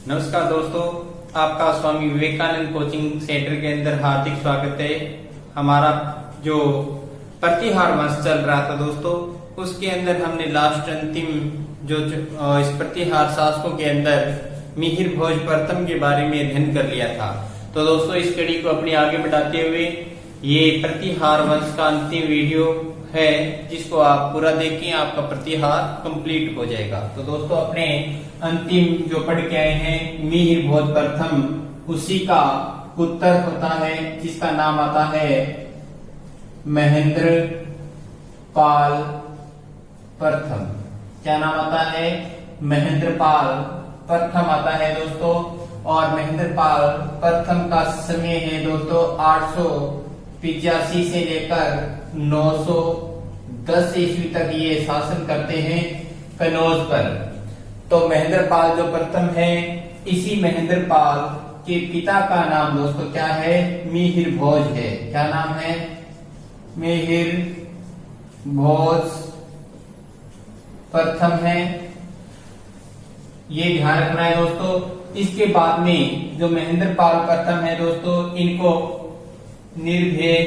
नमस्कार दोस्तों, आपका स्वामी विवेकानंद कोचिंग सेंटर के अंदर हार्दिक स्वागत है। हमारा जो प्रतिहार वंश चल रहा था दोस्तों, उसके अंदर हमने लास्ट अंतिम जो इस प्रतिहार शासकों के अंदर मिहिर भोज प्रथम के बारे में अध्ययन कर लिया था। तो दोस्तों, इस कड़ी को अपनी आगे बढ़ाते हुए ये प्रतिहार वंश का अंतिम वीडियो है, जिसको आप पूरा देखें, आपका प्रतिहार कंप्लीट हो जाएगा। तो दोस्तों, अपने अंतिम जो पढ़ के आए हैं मिहिर भोज प्रथम, उसी का उत्तर होता है जिसका नाम आता है महेंद्र पाल प्रथम। क्या नाम आता है? महेंद्र पाल प्रथम आता है दोस्तों। और महेंद्र पाल प्रथम का समय है दोस्तों 885 से लेकर 910 ईस्वी तक ये शासन करते हैं कनौज पर। तो महेंद्र पाल जो प्रथम है, इसी महेंद्र पाल के पिता का नाम दोस्तों क्या है? मिहिर भोज है। क्या नाम है? मिहिर भोज प्रथम है। ये ध्यान रखना है दोस्तों। इसके बाद में जो महेंद्र पाल प्रथम है दोस्तों, इनको निर्भेद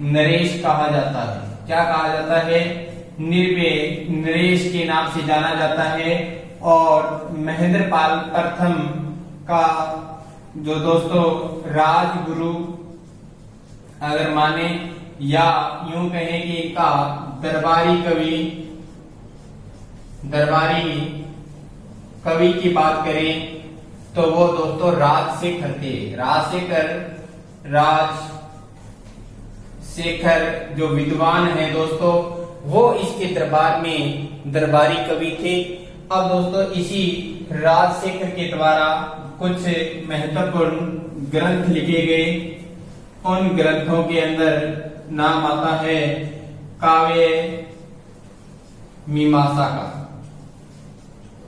नरेश कहा जाता है। क्या कहा जाता है? निर्भेद नरेश के नाम से जाना जाता है। और महेंद्र पाल प्रथम का जो दोस्तों राजगुरु अगर माने, या यूं कहें कि इनका दरबारी कवि की बात करें तो वो दोस्तों राजशेखर थे। राजशेखर जो विद्वान है दोस्तों, वो इसके दरबार में दरबारी कवि थे। अब दोस्तों, इसी राजशेखर के द्वारा कुछ महत्वपूर्ण ग्रंथ लिखे गए। उन ग्रंथों के अंदर नाम आता है काव्य मीमांसा का।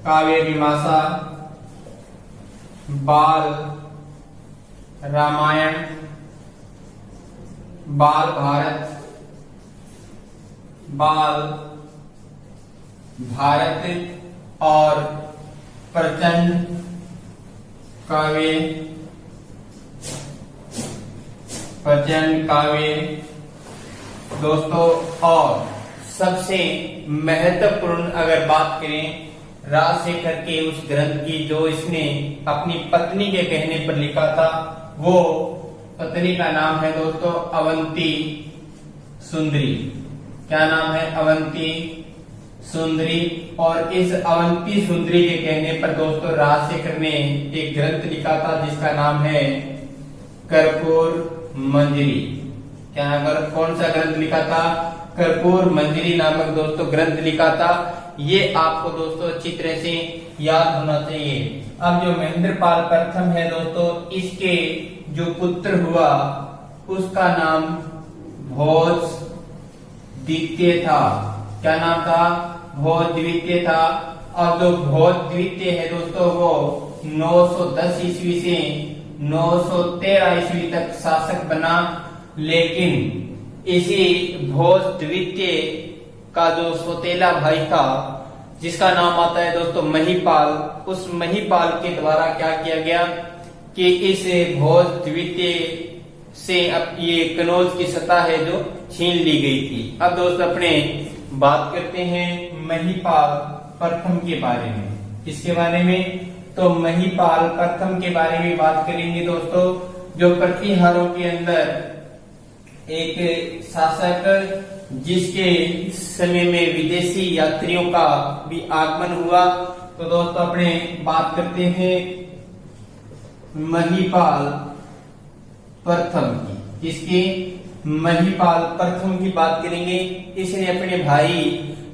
काव्य मीमांसा, बाल रामायण, बाल भारत और प्रचंड काव्य दोस्तों। और सबसे महत्वपूर्ण अगर बात करें राजशेखर के उस ग्रंथ की जो इसने अपनी पत्नी के कहने पर लिखा था, वो पत्नी का नाम है दोस्तों अवंती सुंदरी। क्या नाम है? अवंती सुंदरी। और इस अवंती सुंदरी के कहने पर दोस्तों राजशेखर ने एक ग्रंथ लिखा था जिसका नाम है कर्पूर मंजरी। क्या कौन सा ग्रंथ लिखा था? कर्पूर मंजरी नामक दोस्तों ग्रंथ लिखा था। ये आपको दोस्तों अच्छी तरह से याद होना चाहिए। अब जो महेंद्र पाल प्रथम है दोस्तों, इसके जो पुत्र हुआ उसका नाम भोज द्वितीय था। क्या नाम था? भोज द्वितीय था। अब जो भोज द्वितीय है दोस्तों, वो 910 ईस्वी से 913 ईस्वी तक शासक बना। लेकिन इसी भोज द्वितीय का जो सौतेला भाई था, जिसका नाम आता है दोस्तों महिपाल, उस महिपाल के द्वारा क्या किया गया कि इस भोज द्वितीय से अब ये कनौज की सत्ता है जो छीन ली गई थी। अब दोस्तों अपने बात करते हैं महिपाल प्रथम के बारे में। किसके बारे में? तो महिपाल प्रथम के बारे में बात करेंगे दोस्तों, जो प्रतिहारों के अंदर एक शासक जिसके समय में विदेशी यात्रियों का भी आगमन हुआ। तो दोस्तों अपने बात करते हैं महिपाल प्रथम की। किसकी? महिपाल प्रथम की बात करेंगे। इसने अपने भाई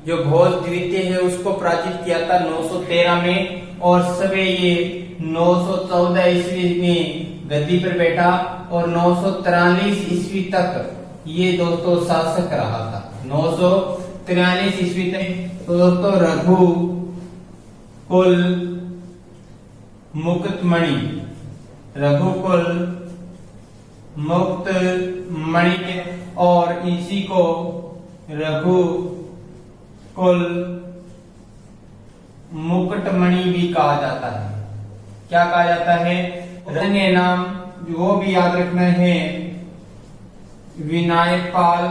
जो भोज द्वितीय है उसको पराजित किया था 913 में, और सवे ये 914 ईस्वी में गद्दी पर बैठा और 943 ईस्वी तक ये दोस्तों शासक रहा था। 943 ईस्वी तक। तो दोस्तों रघुकुल मुक्तमणि के, और इसी को रघुकुल मुकुटमणि भी कहा जाता है। क्या कहा जाता है? अन्य नाम वो भी याद रखना है, विनायक पाल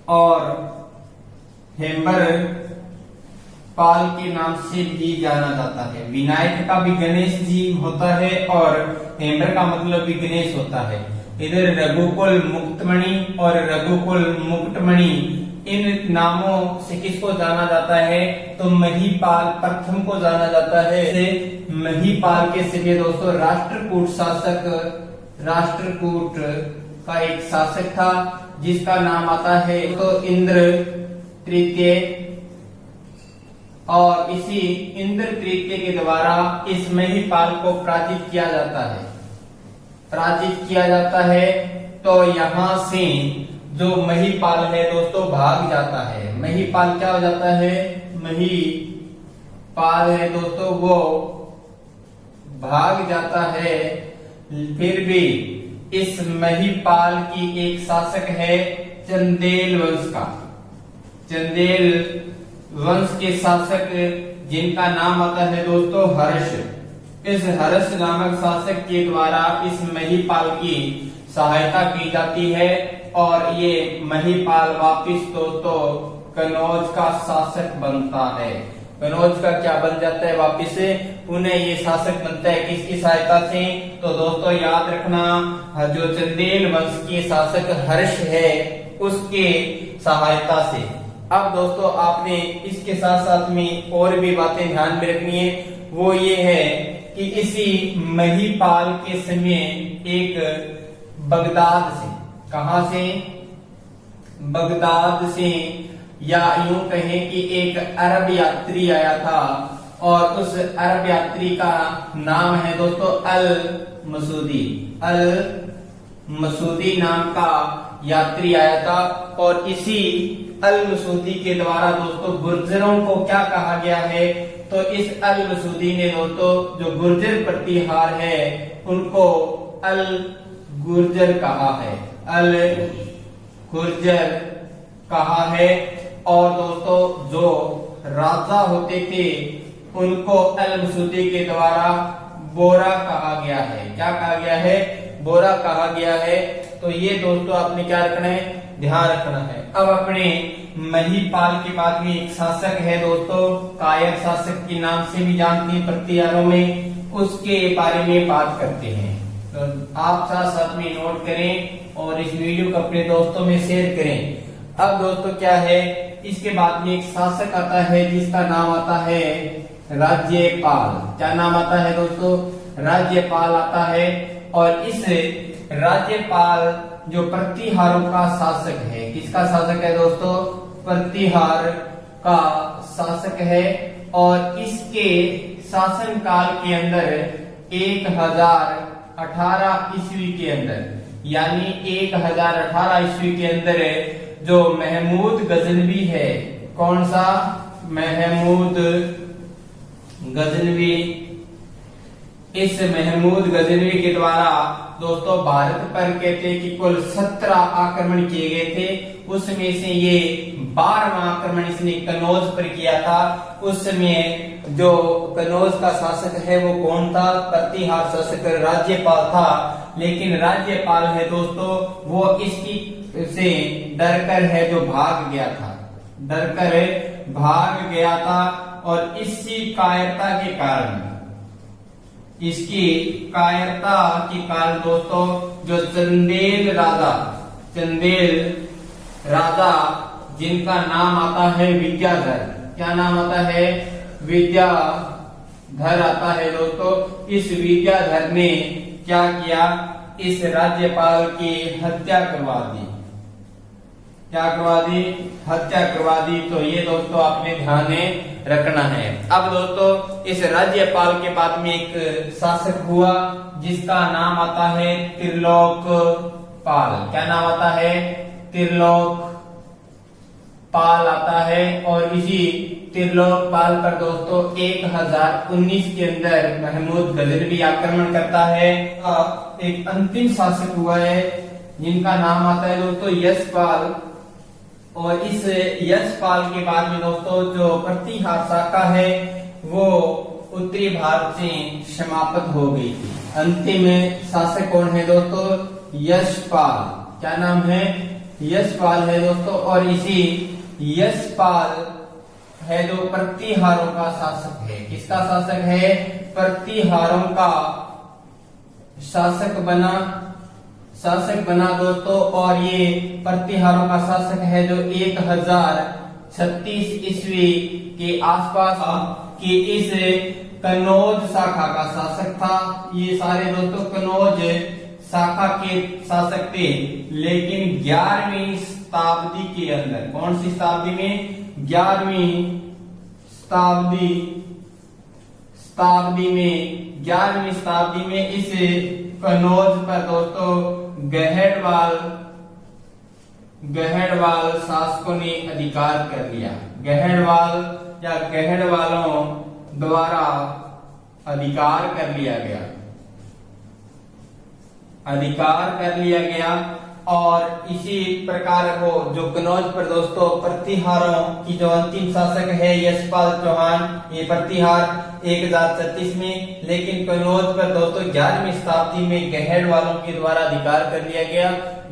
और हेम्बर पाल के नाम से भी जाना जाता है। विनायक का भी गणेश जी होता है और हेम्बर का मतलब भी गणेश होता है। इधर रघुकुल मुक्तमणि और रघुकुल मुकुटमणि, इन नामों से किसको जाना जाता है? तो महिपाल प्रथम को जाना जाता है। महिपाल के समय दोस्तों राष्ट्रकूट शासक, राष्ट्रकूट का एक शासक था जिसका नाम आता है तो इंद्र तृतीय, और इसी इंद्र तृतीय के द्वारा इस महिपाल को पराजित किया जाता है, पराजित किया जाता है। तो यहाँ से जो महिपाल है दोस्तों भाग जाता है। महिपाल क्या हो जाता है? महिपाल है दोस्तों वो भाग जाता है। फिर भी इस महिपाल की एक शासक है चंदेल वंश का, चंदेल वंश के शासक जिनका नाम आता है दोस्तों हर्ष। इस हर्ष नामक शासक के द्वारा इस महिपाल की सहायता की जाती है और ये महिपाल वापिस दोस्तों कनौज का शासक बनता है। कनौज का क्या बन जाता है? वापिस से उन्हें ये शासक बनता है। किसकी सहायता से? तो दोस्तों याद रखना, जो चंदेल वंश के शासक हर्ष है उसके सहायता से। अब दोस्तों आपने इसके साथ साथ में और भी बातें ध्यान में रखनी है। वो ये है कि इसी महिपाल के समय एक बगदाद से, कहां से? बगदाद से, या यूं कहें कि एक अरब यात्री आया था और उस अरब यात्री का नाम है दोस्तों अल मसूदी। अल मसूदी नाम का यात्री आया था और इसी अल मसूदी के द्वारा दोस्तों गुर्जरों को क्या कहा गया है? तो इस अल मसूदी ने दोस्तों जो गुर्जर प्रतिहार है उनको अल गुर्जर कहा है, अल गुर्जर कहा है। और दोस्तों जो राजा होते थे उनको अल मसूदी के द्वारा बोरा कहा गया है। क्या कहा गया है? बोरा कहा गया है। तो ये दोस्तों आपने क्या रखना है? ध्यान रखना है। अब अपने महिपाल के बाद में एक शासक है दोस्तों कायक शासक के नाम से भी जानते हैं प्रतिहारों में, उसके बारे में बात करते हैं। तो आप साथ साथ में नोट करें और इस वीडियो को अपने दोस्तों में शेयर करें। अब दोस्तों क्या है, इसके बाद में एक शासक आता है जिसका नाम आता है राज्यपाल। क्या नाम आता है दोस्तों? राज्यपाल आता है। और इस राज्यपाल जो प्रतिहारों का शासक है, किसका शासक है दोस्तों? प्रतिहार का शासक है। और इसके शासन काल के अंदर 1018 ईस्वी के अंदर, यानी 1018 ईस्वी के अंदर जो महमूद गजनवी है, कौन सा? महमूद गजनवी। इस महमूद गजनवी के द्वारा दोस्तों भारत पर कहते हैं कि कुल 17 आक्रमण किए गए थे। उसमें से ये 12वां आक्रमण इसने कनौज पर किया था। उस समय जो कनौज का शासक है वो कौन था? प्रतिहार शासक राज्यपाल था। लेकिन राज्यपाल है दोस्तों वो इसकी से डरकर है जो भाग गया था, डरकर भाग गया था। और इसी कायरता के कारण, इसकी कायरता के कारण दोस्तों जो चंदेल राजा जिनका नाम आता है विद्याधर, क्या नाम आता है? विद्याधर आता है दोस्तों। इस विद्याधर ने क्या किया? इस राज्यपाल की हत्या करवा दी। क्या करवा दी? हत्या करवा दी। तो ये दोस्तों आपने ध्यान में रखना है। अब दोस्तों इस राज्यपाल के बाद में एक शासक हुआ जिसका नाम आता है त्रिलोकपाल। क्या नाम आता है? त्रिलोकपाल आता है। और इसी त्रिलोकपाल पर दोस्तों 1019 के अंदर महमूद गजनवी आक्रमण करता है। एक अंतिम शासक हुआ है जिनका नाम आता है दोस्तों यशपाल। और इस यशपाल के बाद में दोस्तों जो प्रतिहार शाखा है वो उत्तरी भारत से समाप्त हो गई थी। अंतिम शासक कौन है दोस्तों? यशपाल। क्या नाम है? यशपाल है दोस्तों। और इसी यशपाल है जो प्रतिहारों का शासक है। किसका शासक है? प्रतिहारों का शासक बना दोस्तों। और ये प्रतिहारों का शासक है जो 1036 ईस्वी के आसपास की इस कनौज शाखा का शासक था। ये सारे दोस्तों कनौज शाखा के शासक थे। लेकिन 11वीं शताब्दी के अंदर, कौन सी शताब्दी में? 11वीं शताब्दी में इस कनौज पर दोस्तों गहड़वाल शासकों ने अधिकार कर लिया। गहड़वाल या गहड़वालों द्वारा अधिकार कर लिया गया। और इसी प्रकार को जो कनौज पर दोस्तों प्रतिहारों की जो अंतिम शासक है यशपाल चौहान, ये प्रतिहार 1036 में, लेकिन कनौज पर दोस्तों 11वीं शताब्दी में गहड़वालों के द्वारा अधिकार कर लिया गया।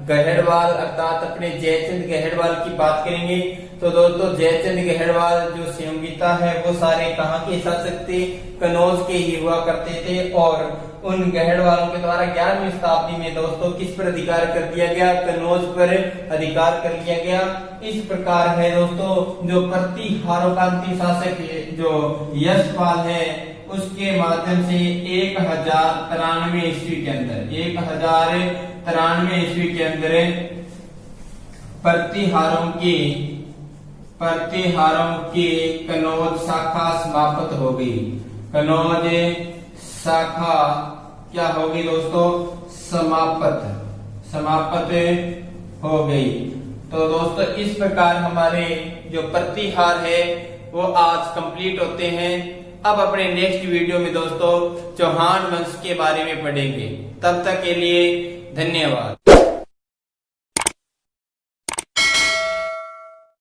गहड़वाल अर्थात अपने जयचंद गहड़वाल की बात करेंगे तो दोस्तों जयचंद गहड़वाल जो संयोगिता है वो सारे कहाँ के शासक थे? कनौज के ही हुआ करते थे। और उन गहड़वालों के द्वारा 11वीं शताब्दी में दोस्तों किस पर अधिकार कर दिया गया? कनौज पर अधिकार कर लिया गया। इस प्रकार है दोस्तों जो प्रतिहारों का अंतिम शासक जो यशपाल है उसके माध्यम से 1093 ईस्वी के अंदर प्रतिहारों की कनौज शाखा समाप्त हो गई। कनौज शाखा क्या हो गई दोस्तों? समाप्त हो गई। तो दोस्तों इस प्रकार हमारे जो प्रतिहार है वो आज कंप्लीट होते हैं। अब अपने नेक्स्ट वीडियो में दोस्तों चौहान वंश के बारे में पढ़ेंगे। तब तक के लिए धन्यवाद।